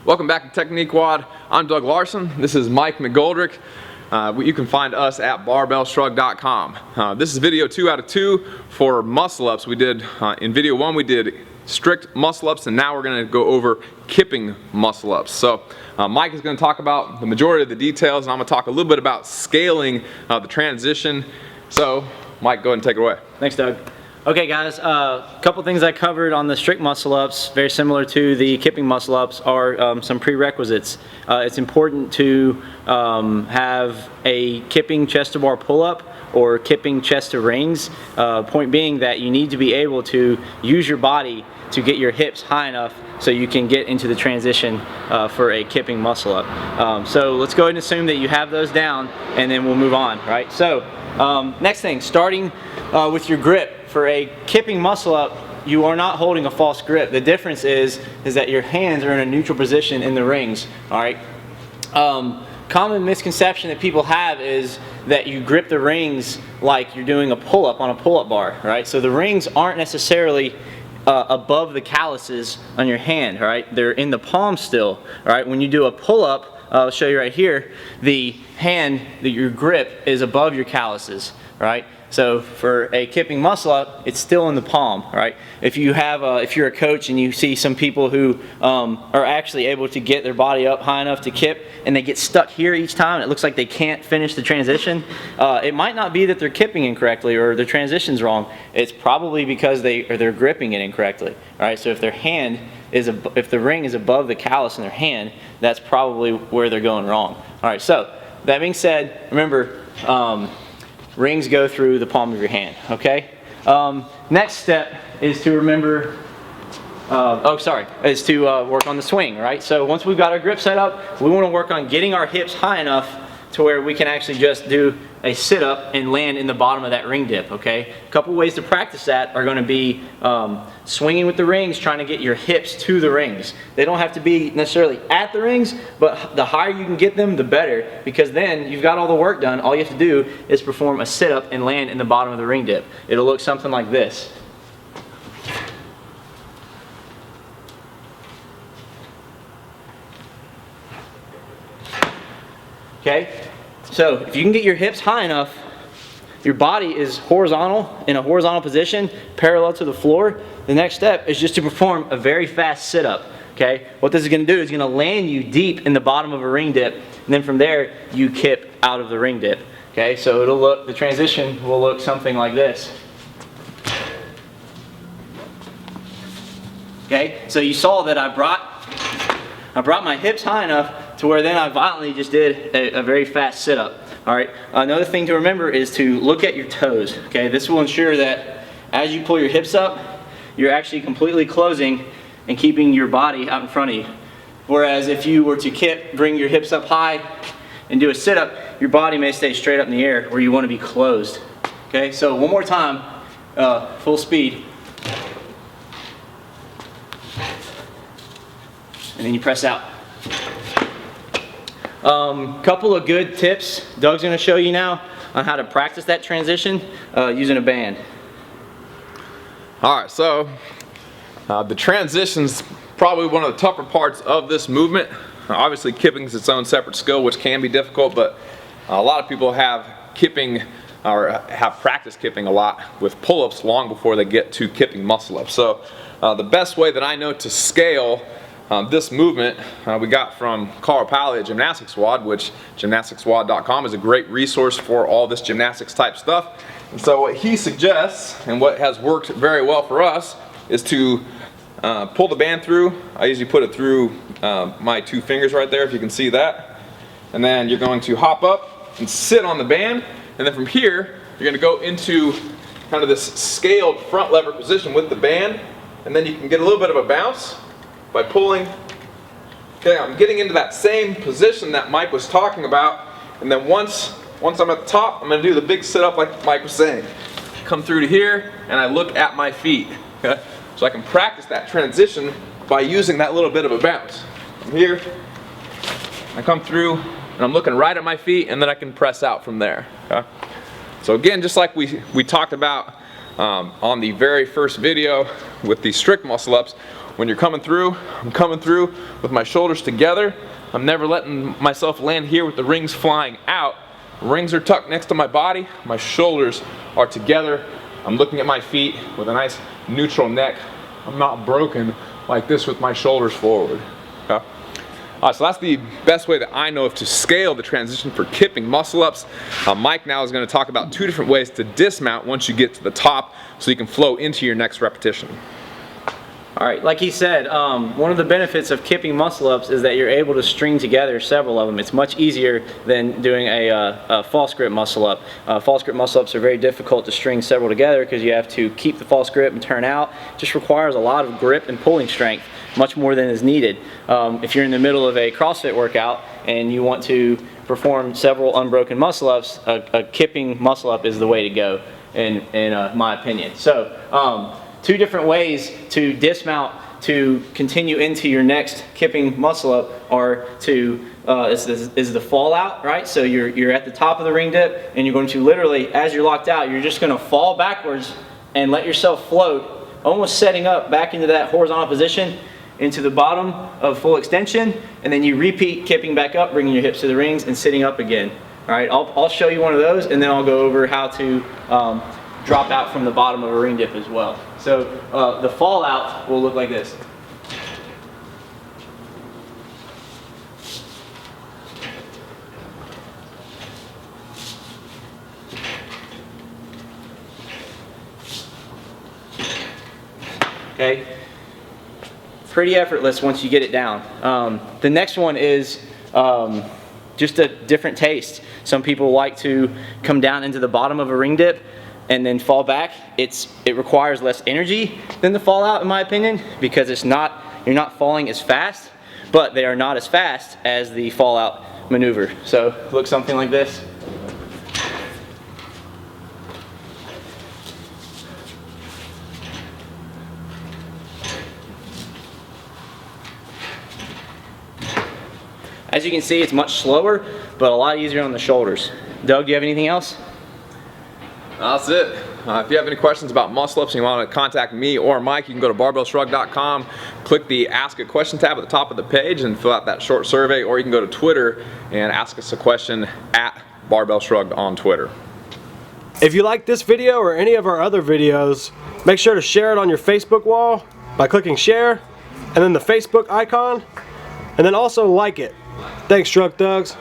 Welcome back to Technique Wad. I'm Doug Larson. This is Mike McGoldrick. You can find us at barbellshrugged.com. This is video 2 out of 2 for muscle ups. We did in video 1 we did strict muscle ups, and now we're going to go over kipping muscle ups. So Mike is going to talk about the majority of the details, and I'm going to talk a little bit about scaling the transition. So Mike, go ahead and take it away. Thanks, Doug. Okay guys, a couple things I covered on the strict muscle ups, very similar to the kipping muscle ups, are some prerequisites. It's important to have a kipping chest to bar pull up or kipping chest to rings. Point being that you need to be able to use your body to get your hips high enough so you can get into the transition for a kipping muscle up. So let's go ahead and assume that you have those down, and then we'll move on, right? So next thing, starting with your grip. For a kipping muscle up, you are not holding a false grip. The difference is that your hands are in a neutral position in the rings, all right? Common misconception that people have is that you grip the rings like you're doing a pull-up on a pull-up bar, right? So the rings aren't necessarily above the calluses on your hand, right? They're in the palm still, right? When you do a pull-up, I'll show you right here, the hand, your grip is above your calluses, right? So for a kipping muscle up, it's still in the palm, right? If you have, if you're a coach and you see some people who are actually able to get their body up high enough to kip, and they get stuck here each time, and it looks like they can't finish the transition, it might not be that they're kipping incorrectly or their transition's wrong. It's probably because they're gripping it incorrectly, all right? So if their hand is, if the ring is above the callus in their hand, that's probably where they're going wrong. All right, so that being said, remember, rings go through the palm of your hand, okay? Next step is to remember, is to work on the swing, right? So once we've got our grip set up, we want to work on getting our hips high enough to where we can actually just do a sit-up and land in the bottom of that ring dip, okay? A couple ways to practice that are going to be swinging with the rings, trying to get your hips to the rings. They don't have to be necessarily at the rings, but the higher you can get them, the better, because then you've got all the work done. All you have to do is perform a sit-up and land in the bottom of the ring dip. It'll look something like this. Okay, so if you can get your hips high enough, your body is horizontal, in a horizontal position, parallel to the floor. The next step is just to perform a very fast sit-up. Okay, what this is going to do is going to land you deep in the bottom of a ring dip, and then from there you kip out of the ring dip. Okay, so it'll look, the transition will look something like this. Okay, so you saw that I brought my hips high enough to where then I violently just did a very fast sit-up. All right. Another thing to remember is to look at your toes. Okay, this will ensure that as you pull your hips up, you're actually completely closing and keeping your body out in front of you. Whereas if you were to kip, bring your hips up high, and do a sit-up, your body may stay straight up in the air where you want to be closed. Okay, so one more time, full speed. And then you press out. Couple of good tips Doug's going to show you now on how to practice that transition using a band. Alright, so the transition's probably one of the tougher parts of this movement. Obviously kipping is its own separate skill, which can be difficult, but a lot of people have kipping or have practiced kipping a lot with pull-ups long before they get to kipping muscle ups. So the best way that I know to scale this movement we got from Carl Pally at Gymnastics Wad, which gymnasticswad.com is a great resource for all this gymnastics type stuff. And so what he suggests, and what has worked very well for us, is to pull the band through. I usually put it through my 2 fingers right there, if you can see that. And then you're going to hop up and sit on the band, and then from here you're going to go into kind of this scaled front lever position with the band, and then you can get a little bit of a bounce by pulling. Okay, I'm getting into that same position that Mike was talking about, and then once I'm at the top, I'm going to do the big sit-up like Mike was saying. Come through to here, and I look at my feet. Okay? So I can practice that transition by using that little bit of a bounce. From here, I come through, and I'm looking right at my feet, and then I can press out from there. Okay? So again, just like we talked about on the very first video with the strict muscle ups, when you're coming through, I'm coming through with my shoulders together. I'm never letting myself land here with the rings flying out. Rings are tucked next to my body. My shoulders are together. I'm looking at my feet with a nice neutral neck. I'm not broken like this with my shoulders forward. Okay? So that's the best way that I know of to scale the transition for kipping muscle ups. Mike now is going to talk about 2 different ways to dismount once you get to the top so you can flow into your next repetition. All right, like he said, one of the benefits of kipping muscle ups is that you're able to string together several of them. It's much easier than doing a false grip muscle up. False grip muscle ups are very difficult to string several together because you have to keep the false grip and turn out. It just requires a lot of grip and pulling strength, much more than is needed. If you're in the middle of a CrossFit workout and you want to perform several unbroken muscle ups, a kipping muscle up is the way to go, in my opinion. So, 2 different ways to dismount to continue into your next kipping muscle up are to is the fall out, right? So you're at the top of the ring dip and you're going to literally, as you're locked out, you're just going to fall backwards and let yourself float, almost setting up back into that horizontal position into the bottom of full extension, and then you repeat kipping back up, bringing your hips to the rings and sitting up again. All right, I'll show you one of those and then I'll go over how to drop out from the bottom of a ring dip as well. So the fall out will look like this. Okay, pretty effortless once you get it down. The next one is just a different taste. Some people like to come down into the bottom of a ring dip and then fall back. It requires less energy than the fall out, in my opinion, because you're not falling as fast, but they are not as fast as the fall out maneuver. So look something like this. As you can see, it's much slower, but a lot easier on the shoulders. Doug, do you have anything else? That's it. If you have any questions about muscle ups and you want to contact me or Mike, you can go to barbellshrugged.com, click the Ask a Question tab at the top of the page and fill out that short survey, or you can go to Twitter and ask us a question at Barbell Shrugged on Twitter. If you like this video or any of our other videos, make sure to share it on your Facebook wall by clicking share and then the Facebook icon, and then also like it. Thanks, Shrug Thugs.